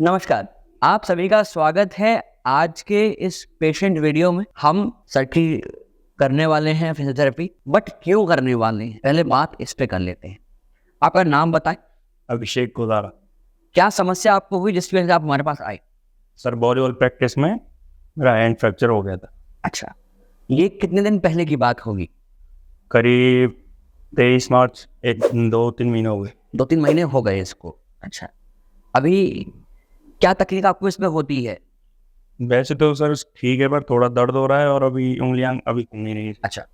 नमस्कार, आप सभी का स्वागत है। आज के इस पेशेंट वीडियो में हम सर्जरी करने वाले हैं फिजियोथेरेपी, बट क्यों करने वाले हैं पहले बात इस पे कर लेते हैं। आपका नाम बताएं। अभिषेक गुजारा। क्या समस्या आपको हुई जिसकी वजह से आप हमारे पास आए? सर वॉलीबॉल प्रैक्टिस में मेरा हैंड फ्रैक्चर हो गया था। अच्छा, ये कितने दिन पहले की बात होगी? करीब 23 मार्च, 2-3 महीने हो गए। 2-3 महीने हो गए इसको। अच्छा, अभी क्या तकलीफ आपको इसमें होती है? वैसे तो सर ठीक है, पर थोड़ा दर्द हो रहा है और अभी उंगलियां अभी घूम नहीं रही। अच्छा,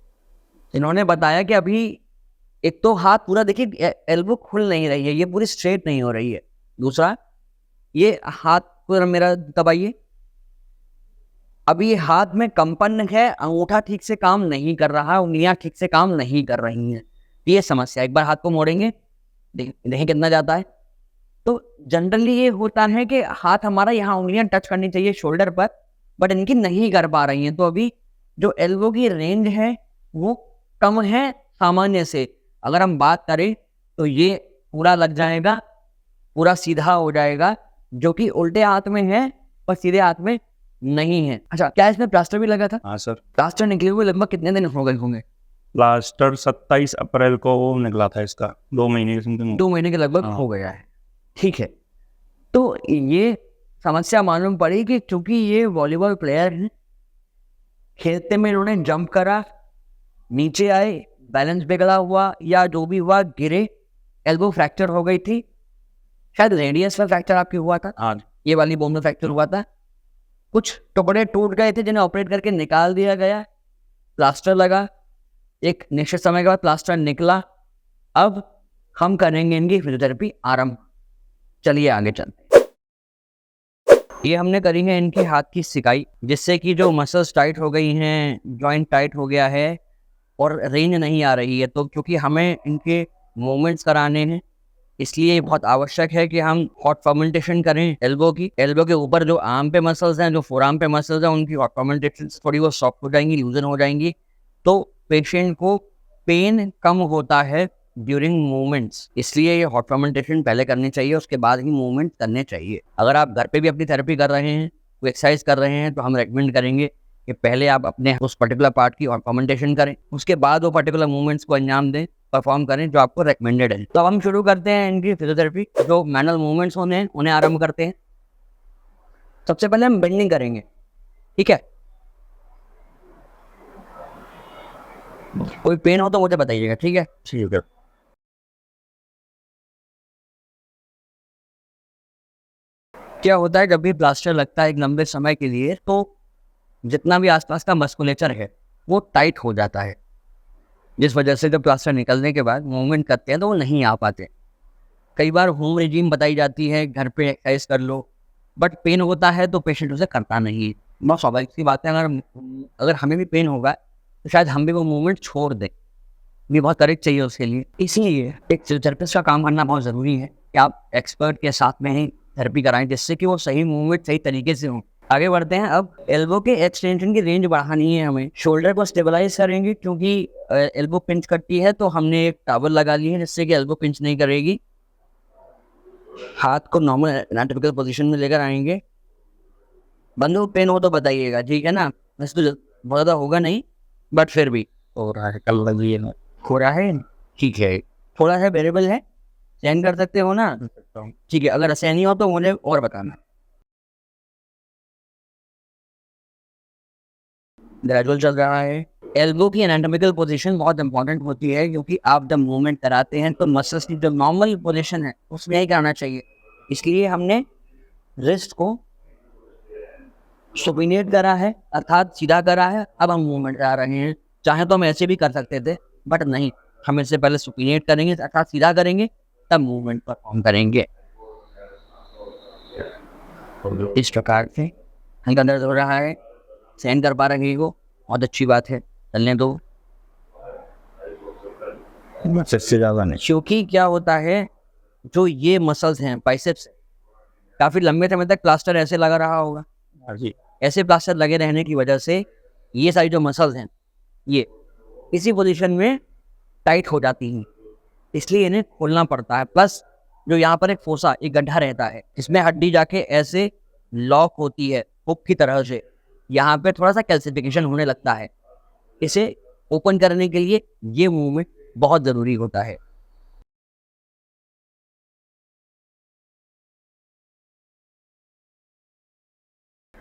इन्होंने बताया कि अभी एक तो हाथ पूरा देखिए, एल्बो खुल नहीं रही है, ये पूरी स्ट्रेट नहीं हो रही है। दूसरा, ये हाथ पूरा मेरा दबाइए। अभी हाथ में कंपन है, अंगूठा ठीक से काम नहीं कर रहा, उंगलियां ठीक से काम नहीं कर रही हैं। ये समस्या, एक बार हाथ को मोड़ेंगे, देखें कितना जाता है। तो जनरली ये होता है कि हाथ हमारा यहाँ उंगलियां टच करनी चाहिए शोल्डर पर, बट इनकी नहीं कर पा रही हैं। तो अभी जो एल्बो की रेंज है वो कम है सामान्य से। अगर हम बात करें तो ये पूरा लग जाएगा, पूरा सीधा हो जाएगा, जो कि उल्टे हाथ में है पर सीधे हाथ में नहीं है। अच्छा, क्या इसमें प्लास्टर भी लगा था? हाँ सर, प्लास्टर निकले हुए लगभग कितने दिन हो गए होंगे? प्लास्टर 27 अप्रैल को वो निकला था इसका, 2 महीने के समथिंग। 2 महीने के लगभग हो गया है। ठीक है, तो ये समस्या मालूम पड़ी कि क्योंकि ये वॉलीबॉल प्लेयर हैं, खेलते में इन्होंने जंप करा, नीचे आए, बैलेंस बिगड़ा हुआ या जो भी हुआ, गिरे, एल्बो फ्रैक्चर हो गई थी। शायद रेडियस में फ्रैक्चर आपकी हुआ था। हाँ, ये वाली बोन में फ्रैक्चर हुआ था। कुछ टुकड़े टूट गए थे जिन्हें ऑपरेट करके निकाल दिया गया। प्लास्टर लगा, एक निश्चित समय के बाद प्लास्टर निकला। अब हम करेंगे इनकी फिजियोथेरेपी आरंभ। चलिए आगे चलते हैं। ये हमने करी है इनके हाथ की सिकाई, जिससे कि जो मसल्स टाइट हो गई हैं, जॉइंट टाइट हो गया है और रेंज नहीं आ रही है। तो क्योंकि हमें इनके मूवमेंट्स कराने हैं, इसलिए बहुत आवश्यक है कि हम हॉट फर्मेंटेशन करें एल्बो की। एल्बो के ऊपर जो आर्म पे मसल्स हैं, जो फोर आर्म पे मसल्स हैं, उनकी हॉट फर्मेंटेशन थोड़ी वो सॉफ्ट हो जाएंगी, लूजन हो जाएंगी। तो पेशेंट को पेन कम होता है ड्यूरिंग मूवमेंट्स, इसलिए ये हॉट फर्मेंटेशन पहले करनी चाहिए, उसके बाद ही मूवमेंट करने चाहिए। अगर आप घर पे भी अपनी थेरेपी कर रहे हैं, कोई एक्सरसाइज कर रहे हैं, तो हम रेकमेंड करेंगे कि पहले आप अपने उस पर्टिकुलर पार्ट की हॉट फर्मेंटेशन करें, उसके बाद वो पर्टिकुलर मूवमेंट्स को अंजाम दें, परफॉर्म करें जो आपको रेकमेंडेड है। तो अब हम शुरू करते हैं इनकी फिजियोथेरेपी। जो मैनुअल मूवमेंट्स होने हैं उन्हें आरंभ करते हैं। सबसे पहले हम बेंडिंग करेंगे, ठीक है? कोई पेन हो तो मुझे बताइएगा, ठीक है? ठीक है। क्या होता है, जब भी प्लास्टर लगता है एक लंबे समय के लिए, तो जितना भी आसपास का मस्कुलेचर है वो टाइट हो जाता है, जिस वजह से जब प्लास्टर निकलने के बाद मूवमेंट करते हैं तो वो नहीं आ पाते। कई बार होम रेजिम बताई जाती है, घर पे एक्सरसाइज कर लो, बट पेन होता है तो पेशेंट उसे करता नहीं है। बहुत स्वाभाविक सी बात है। अगर हमें भी पेन होगा तो शायद हम भी वो मूवमेंट छोड़ दें, भी बहुत करेक्ट चाहिए उसके लिए। इसलिए एक फिजियोथेरेपिस्ट का काम करना बहुत ज़रूरी है कि आप एक्सपर्ट के साथ में ही थेरेपी कराएं, जिससे कि वो सही मूवमेंट सही तरीके से हो। आगे बढ़ते हैं। अब एल्बो के एक्सटेंशन की रेंज बढ़ानी है हमें। शोल्डर को स्टेबलाइज करेंगे, क्योंकि एल्बो पिंच करती है, तो हमने एक टावल लगा ली है जिससे कि एल्बो पिंच नहीं करेगी। हाथ को नॉर्मल एनाटॉमिकल पोजीशन में लेकर आएंगे। बंदो पेन हो तो बताइएगा, ठीक है ना? वैसे तो बहुत ज़्यादा होगा नहीं, बट फिर भी हो रहा है, कल लगी है ना। हो रहा है, ठीक है। थोड़ा सा वेरिएबल है, सहन कर सकते हो ना? ठीक है, अगर सहन नहीं हो तो मुझे और बताना। ग्रेजुअल चल रहा है। एल्बो की एनाटॉमिकल पोजीशन बहुत इंपॉर्टेंट होती है, क्योंकि आप जब मूवमेंट कराते हैं तो मसल्स की जो नॉर्मल पोजीशन है उसमें ही करना चाहिए। इसलिए हमने रिस्ट को सुपिनेट करा है, अर्थात सीधा करा है। अब हम मूवमेंट करा रहे हैं। चाहे तो हम ऐसे भी कर सकते थे, बट नहीं, हम इससे पहले सुपिनेट करेंगे, अर्थात सीधा करेंगे, तब मूवमेंट परफॉर्म करेंगे। इस प्रकार से हल्का दर्द हो रहा है, सहन कर पा रहे हो, बहुत अच्छी बात है, चलने दो। इससे ज़्यादा नहीं। क्योंकि क्या होता है, जो ये मसल्स हैं बाइसेप्स, काफ़ी लंबे समय तक प्लास्टर ऐसे लगा रहा होगा। हाँ जी। ऐसे प्लास्टर लगे रहने की वजह से ये सारी जो मसल्स हैं ये इसी पोजीशन में टाइट हो जाती हैं, इसलिए इन्हें खोलना पड़ता है। प्लस जो यहाँ पर एक फोसा, एक गड्ढा रहता है, इसमें हड्डी जाके ऐसे लॉक होती है हुक की तरह से, यहाँ पे थोड़ा सा कैल्सिफिकेशन होने लगता है। इसे ओपन करने के लिए ये मूवमेंट बहुत जरूरी होता है।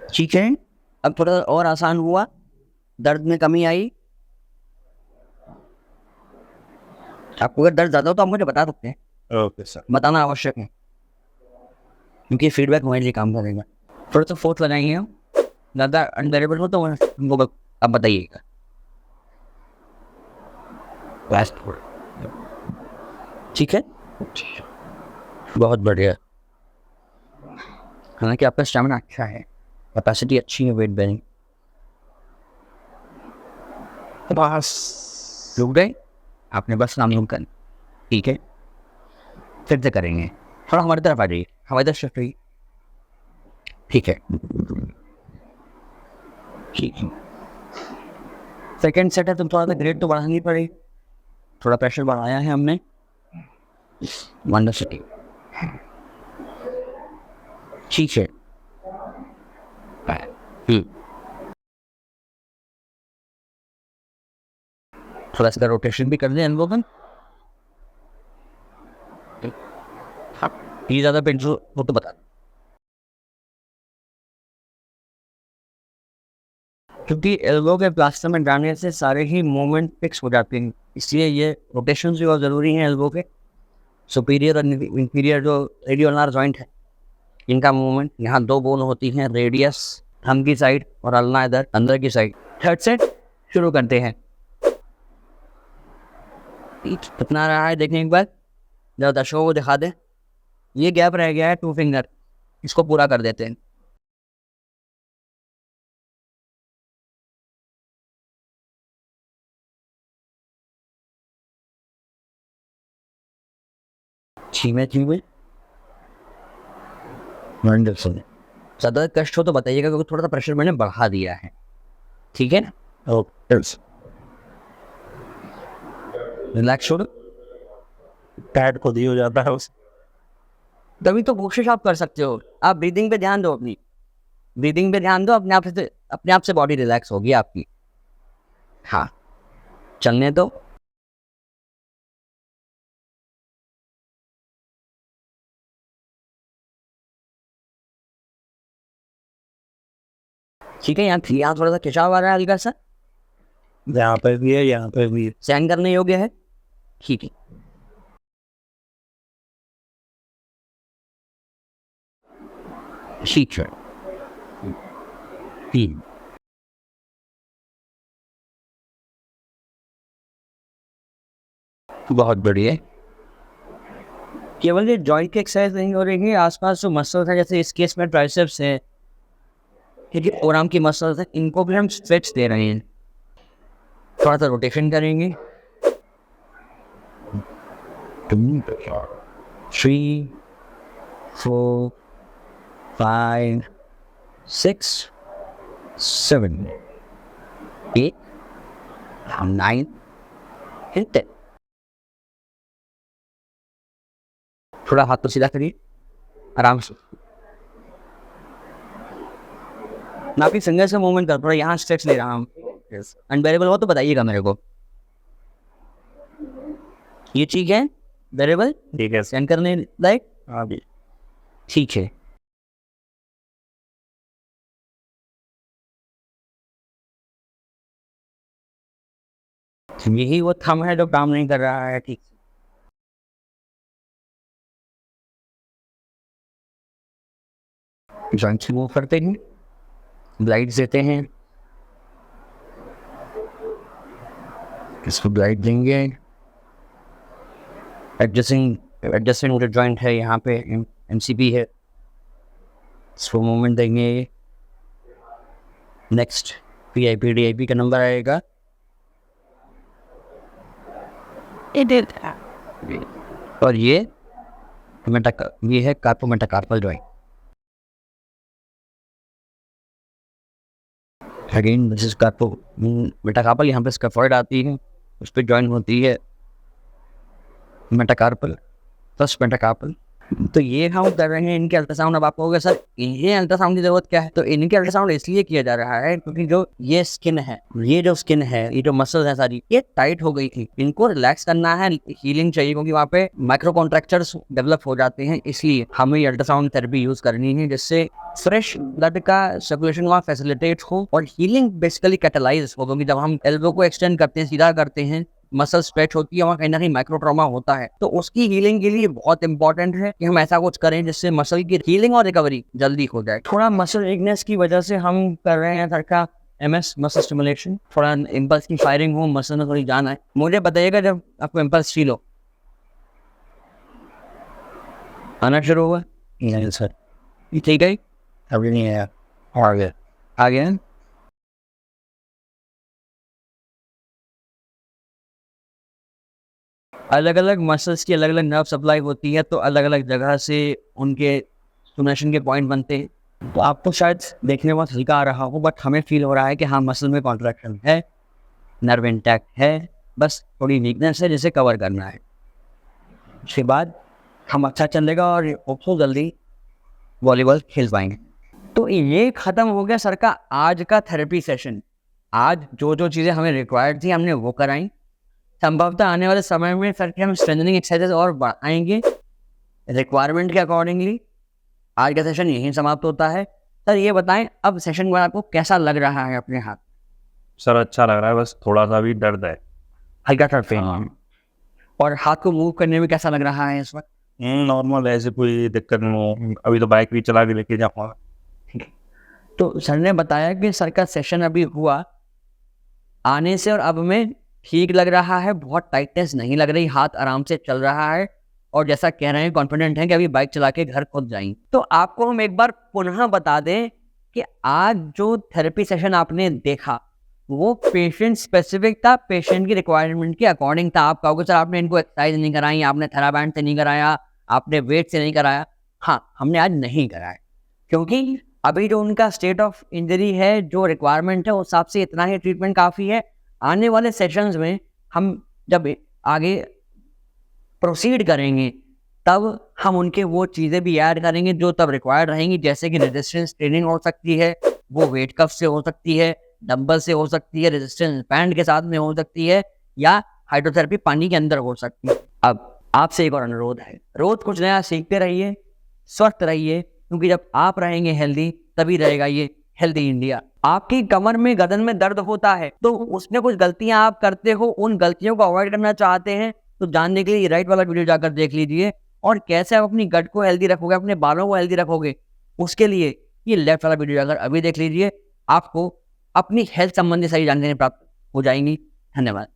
ठीक है, अब थोड़ा और आसान हुआ, दर्द में कमी आई। आपको अगर दर्द ज्यादा हो तो आप मुझे बता सकते हैं, ओके सर। बताना आवश्यक है, क्योंकि फीडबैक हमारे लिए काम करेगा। थोड़ा सा फोर्थ लगाएंगे हम, ज़्यादा अनबेरेबल हो तो हमको आप बताइएगा। ठीक है, बहुत बढ़िया। हालांकि आपका स्टैमिना अच्छा है, कैपेसिटी अच्छी है वेट बेरिंग। बस रुक गए आपने, बस नाम यूं कर। ठीक है, फिर से करेंगे। थोड़ा हमारी तरफ आ जाइए, हमारी तरफ शिफ्ट रहिए। ठीक है, ठीक है। सेकेंड सेट है, तुम थोड़ा सा ग्रेड तो बढ़ानी पड़ेगी, थोड़ा प्रेशर बढ़ाया है हमने। वंडरफुल, ठीक है। थोड़ा इसका रोटेशन भी कर दें एल्बो में। ये ज़्यादा पेंट हो तो बता, क्योंकि एल्बो के प्लास्टर में डालने से सारे ही मूवमेंट फिक्स हो जाते हैं, इसलिए ये रोटेशन भी बहुत ज़रूरी है। एल्बो के सुपीरियर और इंफीरियर जो रेडियोलार जॉइंट है, इनका मूवमेंट, यहाँ दो बोन होती हैं, रेडियस थंब की साइड और अल्ना इधर अंदर की साइड। थर्ड सेट शुरू करते हैं। कितना रहा है देखने एक बार, जब दर्शकों को दिखा दें। ये गैप रह गया है 2 फिंगर, इसको पूरा कर देते हैं। धीमे धीमे, वंडरफुल। ज़्यादा कष्ट हो तो बताइएगा, क्योंकि थोड़ा सा प्रेशर मैंने बढ़ा दिया है। ठीक है ना, ओके। रिलैक्स छोड़ो, टाइट खुद ही हो जाता है उस। तभी तो कोशिश आप कर सकते हो। आप ब्रीदिंग पे ध्यान दो, अपनी ब्रीदिंग पे ध्यान दो, अपने आप से बॉडी रिलैक्स होगी आपकी। हाँ, चलने दो। ठीक है, यहाँ थोड़ा सा खिंचाव आ रहा है हल्का सा, यहाँ पे भी है, यहाँ पे भी है। सहन करने योग्य है। ठीक है, ठीक है। बहुत बढ़िया। केवल ये जॉइंट की एक्सरसाइज नहीं हो रही है, आसपास जो मसल्स हैं, जैसे इस केस में ट्राइसेप्स है, ठीक है, फोरआर्म की मसल्स है, इनको भी हम स्ट्रेच दे रहे हैं। थोड़ा सा रोटेशन करेंगे। 2 3 4 5 6 7 8 9 and 10। थोड़ा हाथ तो सीधा करिए, आराम से। मैं आपकी फिंगर से मूवमेंट कर, थोड़ा यहाँ स्ट्रेच ले रहा हूँ। अनबेरेबल हो तो बताइएगा मेरे को। ये ठीक है, बेरेबल, ठीक है। सेंड करने लायक। हाँ जी। ठीक है, यही वो थंब है जो काम नहीं कर रहा है ठीक से। जॉइंट्स मूव करते हैं, ब्लाइड्स देते हैं, इसको ब्लाइड देंगे। एडजस्टिंग जो जॉइंट है यहाँ पे एमसीपी है, इसको मूवमेंट देंगे। नेक्स्ट पीआईपी डीआईपी का नंबर आएगा, और ये है carpometacarpal joint. Again this is carpometacarpal, यहाँ पे स्कैफोइड आती है, उस पर ज्वाइन होती है मेटाकार्पल, फर्स्ट मेटाकार्पल, तो ये हम कर रहे हैं इनके अल्ट्रासाउंड। अब आप कहोगे सर इन्हें अल्ट्रासाउंड की जरूरत क्या है? तो इनके अल्ट्रासाउंड इसलिए किया जा रहा है क्योंकि जो ये स्किन है, ये जो स्किन है, ये जो मसल्स है सारी, ये टाइट हो गई थी, इनको रिलैक्स करना है, हीलिंग चाहिए क्योंकि वहाँ पे माइक्रो कॉन्ट्रैक्चर्स डेवलप हो जाते हैं। इसलिए हमें ये अल्ट्रासाउंड थेरेपी यूज करनी है जिससे फ्रेश ब्लड का सर्कुलेशन वहाँ फैसिलिटेट हो और हीलिंग बेसिकली कैटलाइज हो। क्योंकि जब हम एल्बो को एक्सटेंड करते हैं, सीधा करते हैं, मसल स्ट्रेच होती है, वहाँ कहीं ना कहीं माइक्रो ट्रॉमा होता है। तो उसकी हीलिंग के लिए बहुत इंपॉर्टेंट है कि हम ऐसा कुछ करें जिससे मसल की हीलिंग और रिकवरी जल्दी हो जाए। थोड़ा मसल वीकनेस की वजह से हम कर रहे हैं सर का MS मसल स्टिमुलेशन, थोड़ा इम्पल्स की फायरिंग हो, मसल में थोड़ी जान आए। मुझे बताइएगा जब आपको इम्पल्स फील हो, आना शुरू हुआ? नहीं सर, ठीक है, अभी नहीं आया। और आ गया। अलग अलग मसल्स की अलग अलग नर्व सप्लाई होती है, तो अलग अलग जगह से उनके स्टिमुलेशन के पॉइंट बनते हैं। तो आपको शायद देखने में बहुत हल्का आ रहा हो, बट हमें फील हो रहा है कि हाँ मसल में कॉन्ट्रैक्शन है, नर्व इंटैक्ट है, बस थोड़ी वीकनेस है जिसे कवर करना है। उसके बाद हम अच्छा चलेगा और होपफुल जल्दी वॉलीबॉल खेल पाएंगे। तो ये खत्म हो गया सर का आज का थेरेपी सेशन। आज जो जो चीज़ें हमें रिक्वायर्ड थी हमने वो कराई। संभवतः आने वाले समय में सर के हम स्ट्रेंथनिंग एक्सरसाइजेस और बढ़ाएंगे रिक्वायरमेंट के अकॉर्डिंगली। आज का सेशन यहीं समाप्त होता है। सर ये बताएं अब सेशन के बाद आपको कैसा लग रहा है अपने हाथ? सर अच्छा लग रहा है, बस थोड़ा सा भी दर्द है। हल्का सा पेन। हाँ। और हाथ को मूव करने में कैसा लग रहा है इस वक्त? नॉर्मल, ऐसे कोई दिक्कत नहीं है। अभी तो बाइक भी चला के लेके जाऊँगा। तो सर ने बताया कि सर का सेशन अभी हुआ, आने से और अब में ठीक लग रहा है, बहुत टाइटनेस नहीं लग रही, हाथ आराम से चल रहा है और जैसा कह रहे हैं कॉन्फिडेंट हैं कि अभी बाइक चला के घर खुद जाएंगे। तो आपको हम एक बार पुनः बता दें कि आज जो थेरेपी सेशन आपने देखा वो पेशेंट स्पेसिफिक था, पेशेंट की रिक्वायरमेंट के अकॉर्डिंग था। आप कहोगे सर आपने इनको एक्सरसाइज नहीं कराई, आपने थेराबैंड से नहीं कराया, आपने वेट से नहीं कराया। हाँ, हमने आज नहीं कराया क्योंकि अभी जो उनका स्टेट ऑफ इंजरी है, जो रिक्वायरमेंट है, उस हिसाब से इतना ही ट्रीटमेंट काफ़ी है। आने वाले सेशंस में हम जब आगे प्रोसीड करेंगे तब हम उनके वो चीज़ें भी ऐड करेंगे जो तब रिक्वायर्ड रहेंगी, जैसे कि रेजिस्टेंस ट्रेनिंग हो सकती है, वो वेट कफ से हो सकती है, डंबल से हो सकती है, रेजिस्टेंस बैंड के साथ में हो सकती है, या हाइड्रोथेरेपी पानी के अंदर हो सकती है। अब आपसे एक और अनुरोध है, रोज कुछ नया सीखते रहिए, स्वस्थ रहिए, क्योंकि जब आप रहेंगे हेल्दी तभी रहेगा ये हेल्दी इंडिया। आपकी कमर में, गर्दन में दर्द होता है तो उसमें कुछ गलतियां आप करते हो, उन गलतियों को अवॉइड करना चाहते हैं तो जानने के लिए ये राइट वाला वीडियो जाकर देख लीजिए। और कैसे आप अपनी गट को हेल्दी रखोगे, अपने बालों को हेल्दी रखोगे, उसके लिए ये लेफ्ट वाला वीडियो जाकर अभी देख लीजिए। आपको अपनी हेल्थ संबंधी सारी जानकारी प्राप्त हो जाएंगी। धन्यवाद।